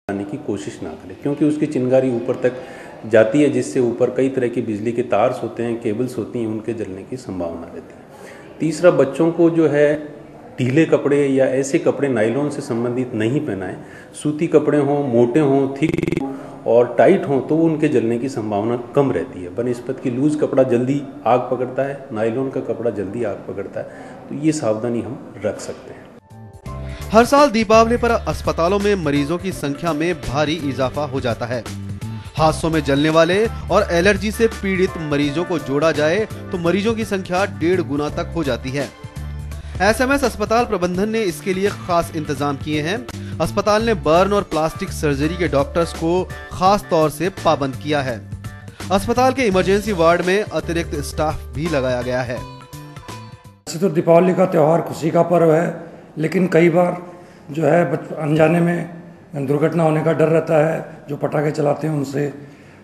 आने की कोशिश ना करें, क्योंकि उसकी चिंगारी ऊपर तक जाती है, जिससे ऊपर कई तरह की बिजली के तार्स होते हैं, केबल्स होती हैं, उनके जलने की संभावना रहती है। तीसरा, बच्चों को जो है ढीले कपड़े या ऐसे कपड़े नायलॉन से संबंधित नहीं पहनाएं। सूती कपड़े हों, मोटे हों, थिक और टाइट हों तो उनके जलने की संभावना कम रहती है। बनिस्बत कि लूज़ कपड़ा जल्दी आग पकड़ता है, नायलॉन का कपड़ा जल्दी आग पकड़ता है, तो ये सावधानी हम रख सकते हैं। हर साल दीपावली पर अस्पतालों में मरीजों की संख्या में भारी इजाफा हो जाता है। हादसों में जलने वाले और एलर्जी से पीड़ित मरीजों को जोड़ा जाए तो मरीजों की संख्या 1.5 गुना तक हो जाती है। एसएमएस अस्पताल प्रबंधन ने इसके लिए खास इंतजाम किए हैं। अस्पताल ने बर्न और प्लास्टिक सर्जरी के डॉक्टर्स को खास तौर से पाबंद किया है। अस्पताल के इमरजेंसी वार्ड में अतिरिक्त स्टाफ भी लगाया गया है। वैसे तो दीपावली का त्यौहार खुशी का पर्व है, लेकिन कई बार जो है अनजाने में दुर्घटना होने का डर रहता है जो पटाखे चलाते हैं उनसे।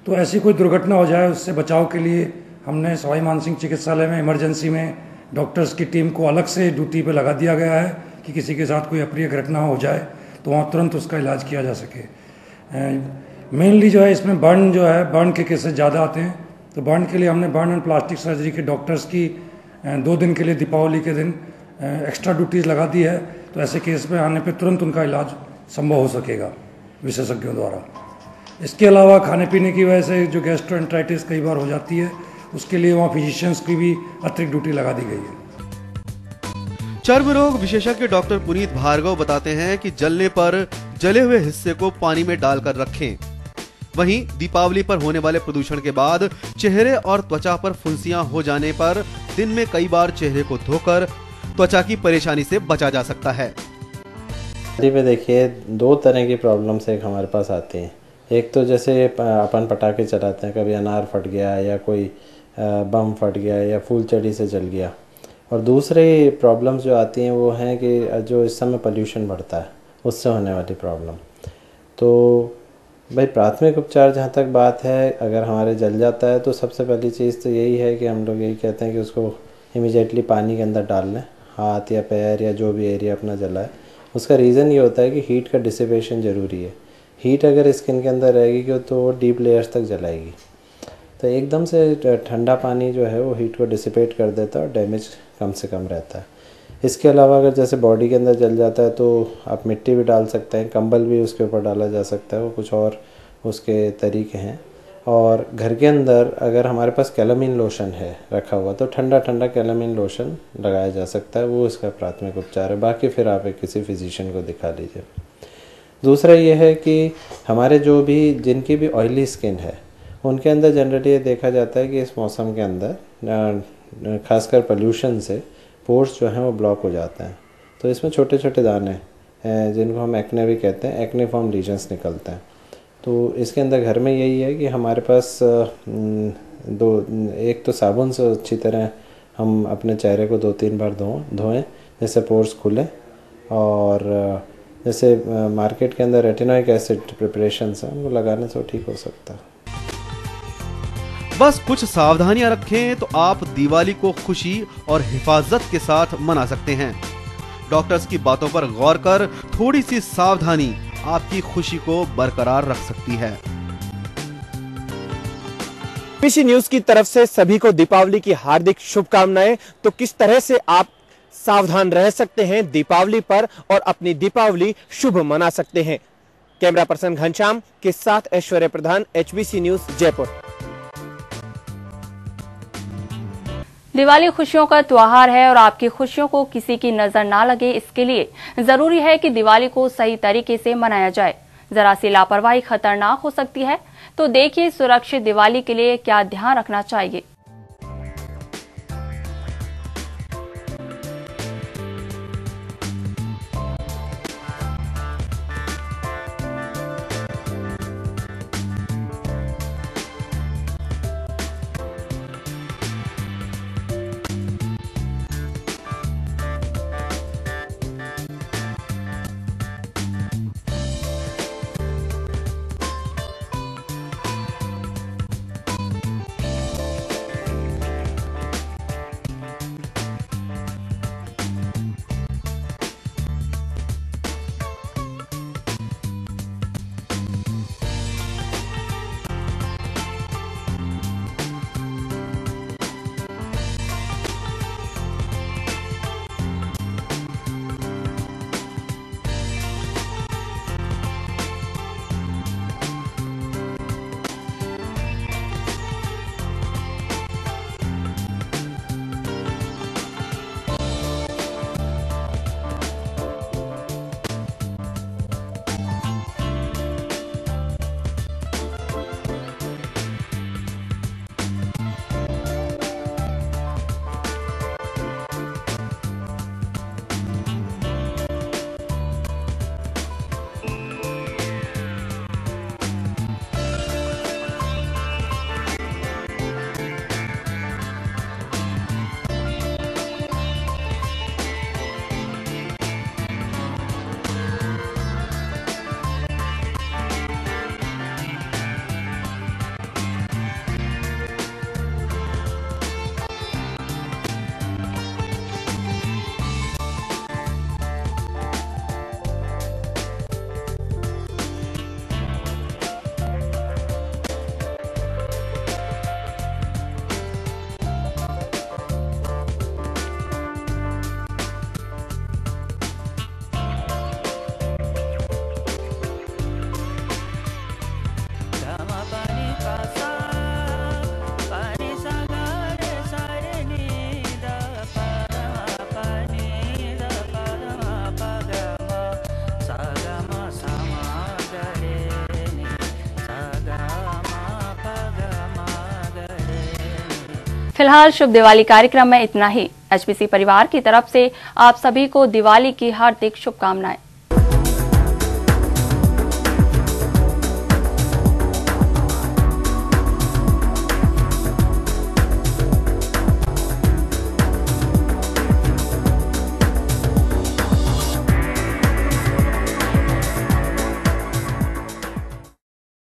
तो ऐसी कोई दुर्घटना हो जाए उससे बचाव के लिए हमने सवाई मानसिंह चिकित्सालय में इमरजेंसी में डॉक्टर्स की टीम को अलग से ड्यूटी पे लगा दिया गया है कि किसी के साथ कोई अप्रिय घटना हो जाए तो वहाँ तुरंत उसका इलाज किया जा सके। मेनली जो है इसमें बर्न जो है बर्न के केसेस ज़्यादा आते हैं, तो बर्न के लिए हमने बर्न एंड प्लास्टिक सर्जरी के डॉक्टर्स की 2 दिन के लिए दीपावली के दिन एक्स्ट्रा ड्यूटीज़ लगा दी है। तो ऐसे केस में आने पे तुरंत उनका इलाज संभव हो सकेगा विशेषज्ञों द्वारा। इसके अलावा खाने पीने की वजह से जो गैस्ट्रोएंटराइटिस कई बार हो जाती है, उसके लिए वहाँ फिजिशियंस की भी अतिरिक्त ड्यूटी लगा दी गई है। चर्म रोग विशेषज्ञ डॉक्टर पुनीत भार्गव बताते हैं कि जलने पर जले हुए हिस्से को पानी में डालकर रखें। वहीं दीपावली पर होने वाले प्रदूषण के बाद चेहरे और त्वचा पर फुंसियां हो जाने पर दिन में कई बार चेहरे को धोकर त्वचा की परेशानी से बचा जा सकता है। में देखिए 2 तरह की प्रॉब्लम्स एक हमारे पास आती हैं। एक तो जैसे अपन पटाखे चलाते हैं, कभी अनार फट गया या कोई बम फट गया या फूलचड़ी से जल गया। और दूसरे प्रॉब्लम्स जो आती हैं वो हैं कि जो इस समय पोल्यूशन बढ़ता है उससे होने वाली प्रॉब्लम। तो भाई प्राथमिक उपचार जहाँ तक बात है, अगर हमारे जल जाता है तो सबसे पहली चीज़ तो यही है कि हम लोग यही कहते हैं कि उसको इमीडिएटली पानी के अंदर डाल लें, हाथ या पैर या जो भी एरिया अपना जला है। उसका रीज़न ये होता है कि हीट का डिसिपेशन ज़रूरी है। हीट अगर स्किन के अंदर रहेगी तो वो डीप लेयर्स तक जलाएगी, तो एकदम से ठंडा पानी जो है वो हीट को डिसिपेट कर देता है और डैमेज कम से कम रहता है। इसके अलावा अगर जैसे बॉडी के अंदर जल जाता है तो आप मिट्टी भी डाल सकते हैं, कंबल भी उसके ऊपर डाला जा सकता है, वो कुछ और उसके तरीके हैं। और घर के अंदर अगर हमारे पास कैलामीन लोशन है रखा हुआ तो ठंडा ठंडा कैलामीन लोशन लगाया जा सकता है, वो इसका प्राथमिक उपचार है। बाकी फिर आप किसी फिजिशियन को दिखा लीजिए। दूसरा ये है कि हमारे जो भी जिनकी भी ऑयली स्किन है उनके अंदर जनरली ये देखा जाता है कि इस मौसम के अंदर खासकर पोल्यूशन से पोर्स जो हैं वो ब्लॉक हो जाते हैं। तो इसमें छोटे छोटे दाने हैं जिनको हम एक्ने भी कहते हैं, एक्नेफॉर्म लीजन्स निकलते हैं। तो इसके अंदर घर में यही है कि हमारे पास एक तो साबुन से अच्छी तरह हम अपने चेहरे को 2-3 बार धोएं जिससे पोर्स खुले। और जैसे मार्केट के अंदर रेटिनोइक एसिड प्रिपरेशंस हैं उनको लगाने से ठीक हो सकता है। बस कुछ सावधानियां रखें तो आप दिवाली को खुशी और हिफाजत के साथ मना सकते हैं। डॉक्टर्स की बातों पर गौर कर थोड़ी सी सावधानी आपकी खुशी को बरकरार रख सकती है। एचबीसी न्यूज की तरफ से सभी को दीपावली की हार्दिक शुभकामनाएं। तो किस तरह से आप सावधान रह सकते हैं दीपावली पर और अपनी दीपावली शुभ मना सकते हैं। कैमरा पर्सन घनश्याम के साथ ऐश्वर्य प्रधान, एचबीसी न्यूज जयपुर। दिवाली खुशियों का त्योहार है और आपकी खुशियों को किसी की नजर ना लगे, इसके लिए जरूरी है कि दिवाली को सही तरीके से मनाया जाए। जरा सी लापरवाही खतरनाक हो सकती है, तो देखिए सुरक्षित दिवाली के लिए क्या ध्यान रखना चाहिए। फिलहाल शुभ दिवाली कार्यक्रम में इतना ही। एचपीसी परिवार की तरफ से आप सभी को दिवाली की हार्दिक शुभकामनाएं।